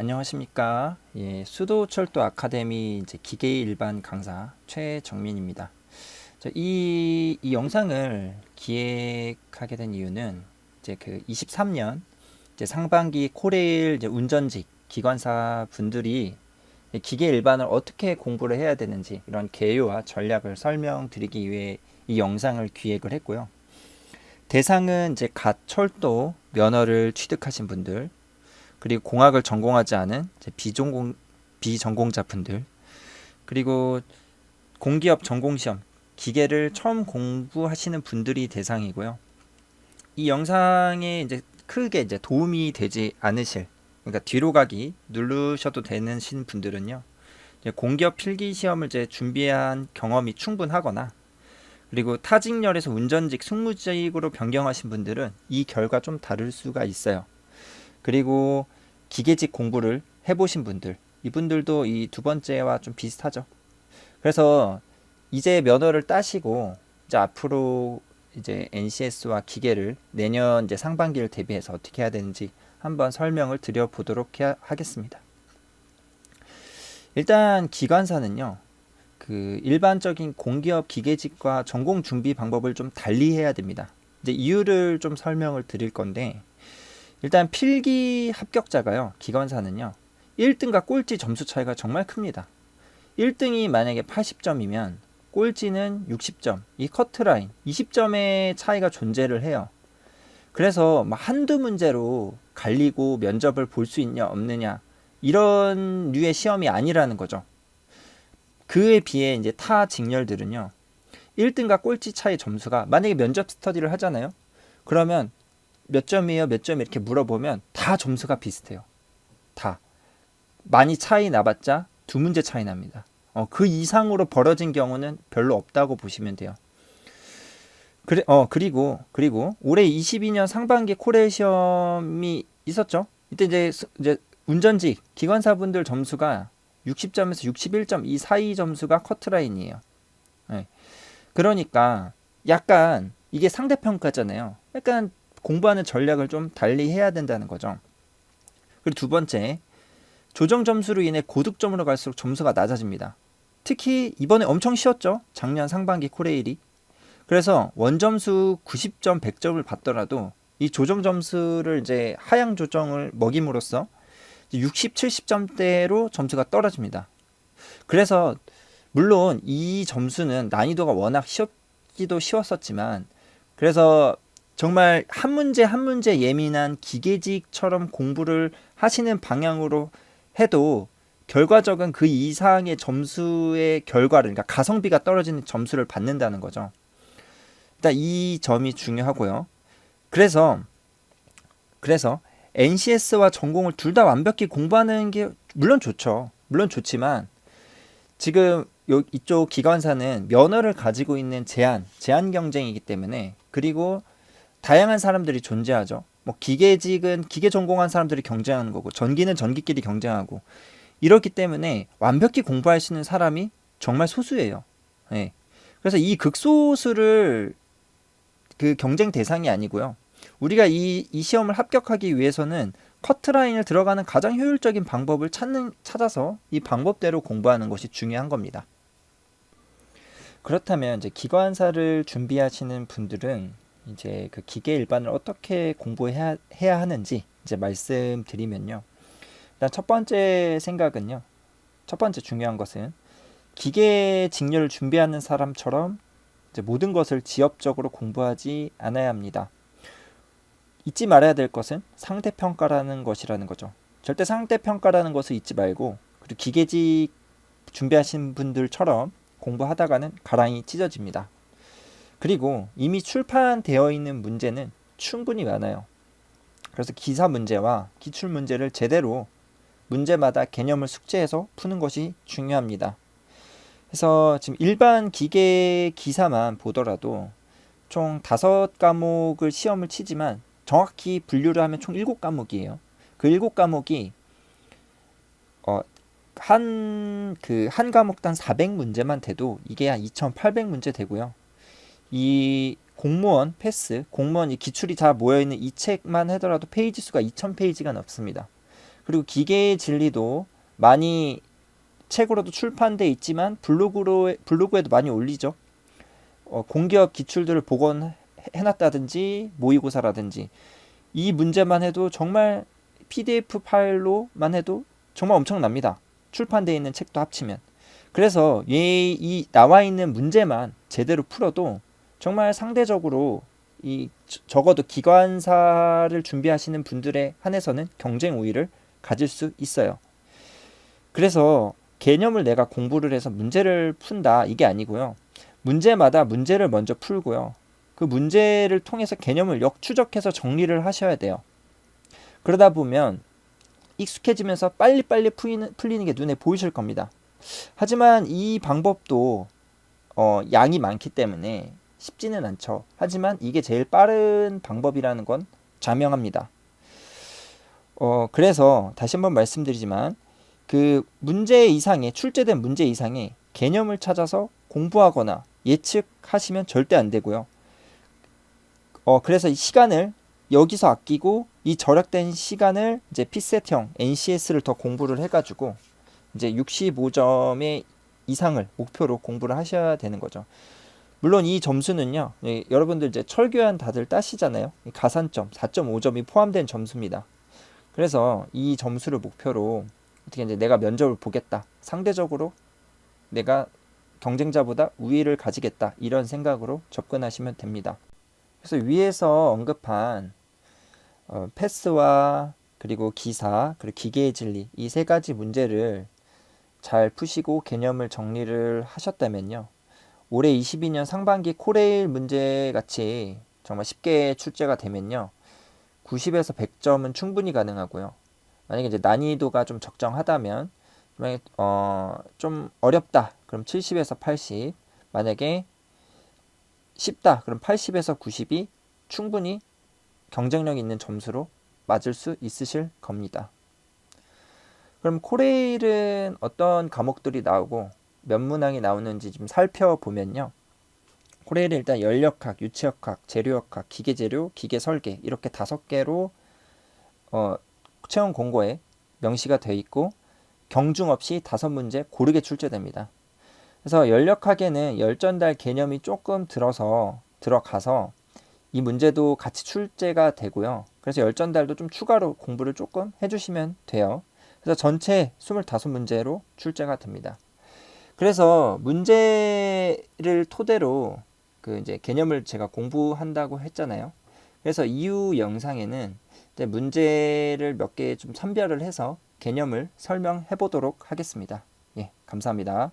안녕하십니까. 예, 수도철도 아카데미 이제 기계 일반 강사 최정민입니다. 이 영상을 기획하게 된 이유는 이제 그 23년 이제 상반기 코레일 이제 운전직 기관사 분들이 기계 일반을 어떻게 공부를 해야 되는지 이런 개요와 전략을 설명드리기 위해 이 영상을 기획을 했고요. 대상은 이제 갓 철도 면허를 취득하신 분들, 그리고 공학을 전공하지 않은 이제 비전공자분들, 그리고 공기업 전공시험 기계를 처음 공부하시는 분들이 대상이고요. 이 영상에 이제 크게 이제 도움이 되지 않으실, 그러니까 뒤로 가기 누르셔도 되는 분들은요, 이제 공기업 필기 시험을 이제 준비한 경험이 충분하거나, 그리고 타직렬에서 운전직 승무직으로 변경하신 분들은 이 결과 좀 다를 수가 있어요. 그리고 기계직 공부를 해보신 분들, 이분들도 이 두 번째와 좀 비슷하죠. 그래서 이제 면허를 따시고 이제 앞으로 이제 NCS와 기계를 내년 이제 상반기를 대비해서 어떻게 해야 되는지 한번 설명을 드려보도록 하겠습니다. 일단 기관사는요, 그 일반적인 공기업 기계직과 전공 준비 방법을 좀 달리 해야 됩니다. 이제 이유를 좀 설명을 드릴 건데, 일단 필기 합격자가요, 기관사는요, 1등과 꼴찌 점수 차이가 정말 큽니다. 1등이 만약에 80점이면 꼴찌는 60점, 이 커트라인 20점의 차이가 존재를 해요. 그래서 한두 문제로 갈리고 면접을 볼 수 있냐 없느냐 이런 류의 시험이 아니라는 거죠. 그에 비해 이제 타 직렬들은요, 1등과 꼴찌 차이 점수가, 만약에 면접 스터디를 하잖아요. 그러면 몇 점이에요? 몇 점? 이렇게 물어보면 다 점수가 비슷해요. 다. 많이 차이 나봤자 두 문제 차이 납니다. 그 이상으로 벌어진 경우는 별로 없다고 보시면 돼요. 그리고 올해 22년 상반기 코레일 시험이 있었죠. 이때 이제 운전직 기관사분들 점수가 60점에서 61점 이 사이 점수가 커트라인이에요. 네. 그러니까 약간 이게 상대평가잖아요. 약간 공부하는 전략을 좀 달리 해야 된다는 거죠. 그리고 두 번째, 조정 점수로 인해 고득점으로 갈수록 점수가 낮아집니다. 특히 이번에 엄청 쉬웠죠. 작년 상반기 코레일이. 그래서 원점수 90점, 100점을 받더라도 이 조정 점수를 이제 하향 조정을 먹임으로써 60, 70점대로 점수가 떨어집니다. 그래서 물론 이 점수는 난이도가 워낙 쉬웠기도 쉬웠었지만, 그래서 정말 한 문제 한 문제 예민한 기계직처럼 공부를 하시는 방향으로 해도 결과적인 그 이상의 점수의 결과를, 그러니까 가성비가 떨어지는 점수를 받는다는 거죠. 일단 이 점이 중요하고요. 그래서 NCS와 전공을 둘 다 완벽히 공부하는 게 물론 좋죠. 물론 좋지만 지금 이쪽 기관사는 면허를 가지고 있는 제한 경쟁이기 때문에, 그리고 다양한 사람들이 존재하죠. 뭐 기계직은 기계 전공한 사람들이 경쟁하는 거고, 전기는 전기끼리 경쟁하고, 이렇기 때문에 완벽히 공부할 수 있는 사람이 정말 소수예요. 네. 그래서 이 극소수를 그 경쟁 대상이 아니고요. 우리가 이 시험을 합격하기 위해서는 커트라인을 들어가는 가장 효율적인 방법을 찾아서 이 방법대로 공부하는 것이 중요한 겁니다. 그렇다면 이제 기관사를 준비하시는 분들은 이제 그 기계 일반을 어떻게 공부해야 하는지 이제 말씀드리면요. 일단 첫 번째 생각은요. 첫 번째 중요한 것은 기계 직렬을 준비하는 사람처럼 이제 모든 것을 지엽적으로 공부하지 않아야 합니다. 잊지 말아야 될 것은 상대평가라는 것이라는 거죠. 절대 상대평가라는 것을 잊지 말고, 그리고 기계직 준비하신 분들처럼 공부하다가는 가랑이 찢어집니다. 그리고 이미 출판되어 있는 문제는 충분히 많아요. 그래서 기사 문제와 기출 문제를 제대로 문제마다 개념을 숙지해서 푸는 것이 중요합니다. 그래서 지금 일반 기계 기사만 보더라도 총 5과목을 시험을 치지만 정확히 분류를 하면 총 7과목이에요. 그 7과목이 한 과목당 400문제만 돼도 이게 한 2,800문제 되고요. 이 공무원 패스, 공무원 이 기출이 다 모여있는 이 책만 하더라도 페이지 수가 2,000페이지가 넘습니다. 그리고 기계의 진리도 많이 책으로도 출판돼 있지만 블로그에도 많이 올리죠. 공기업 기출들을 복원해놨다든지 모의고사라든지 이 문제만 해도 정말 PDF 파일로만 해도 정말 엄청납니다. 출판되어 있는 책도 합치면. 그래서 이 나와 있는 문제만 제대로 풀어도 정말 상대적으로 적어도 기관사를 준비하시는 분들에 한해서는 경쟁 우위를 가질 수 있어요. 그래서 개념을 내가 공부를 해서 문제를 푼다 이게 아니고요. 문제마다 문제를 먼저 풀고요. 그 문제를 통해서 개념을 역추적해서 정리를 하셔야 돼요. 그러다 보면 익숙해지면서 빨리빨리 풀리는 게 눈에 보이실 겁니다. 하지만 이 방법도 양이 많기 때문에 쉽지는 않죠. 하지만 이게 제일 빠른 방법이라는 건 자명합니다. 그래서 다시 한번 말씀드리지만 그 문제 이상의 출제된 문제 이상의 개념을 찾아서 공부하거나 예측하시면 절대 안 되고요. 그래서 이 시간을 여기서 아끼고 이 절약된 시간을 이제 피셋형 NCS를 더 공부를 해가지고 이제 65점의 이상을 목표로 공부를 하셔야 되는 거죠. 물론 이 점수는요, 여러분들 이제 철교환 다들 따시잖아요. 가산점 4.5점이 포함된 점수입니다. 그래서 이 점수를 목표로 어떻게 이제 내가 면접을 보겠다. 상대적으로 내가 경쟁자보다 우위를 가지겠다. 이런 생각으로 접근하시면 됩니다. 그래서 위에서 언급한 패스와 그리고 기사, 그리고 기계의 진리 이 세 가지 문제를 잘 푸시고 개념을 정리를 하셨다면요. 올해 22년 상반기 코레일 문제 같이 정말 쉽게 출제가 되면요. 90에서 100점은 충분히 가능하고요. 만약에 이제 난이도가 좀 적정하다면 좀 어렵다. 그럼 70에서 80. 만약에 쉽다. 그럼 80에서 90이 충분히 경쟁력 있는 점수로 맞을 수 있으실 겁니다. 그럼 코레일은 어떤 과목들이 나오고 몇 문항이 나오는지 좀 살펴보면요. 코레일은 일단 연력학, 유체역학, 재료역학, 기계재료, 기계설계 이렇게 5개로 채용 공고에 명시가 되어 있고 경중 없이 5문제 고르게 출제됩니다. 그래서 연력학에는 열전달 개념이 조금 들어가서 이 문제도 같이 출제가 되고요. 그래서 열전달도 좀 추가로 공부를 조금 해주시면 돼요. 그래서 전체 25문제로 출제가 됩니다. 그래서 문제를 토대로 그 이제 개념을 제가 공부한다고 했잖아요. 그래서 이후 영상에는 이제 문제를 몇 개 좀 선별을 해서 개념을 설명해 보도록 하겠습니다. 예, 감사합니다.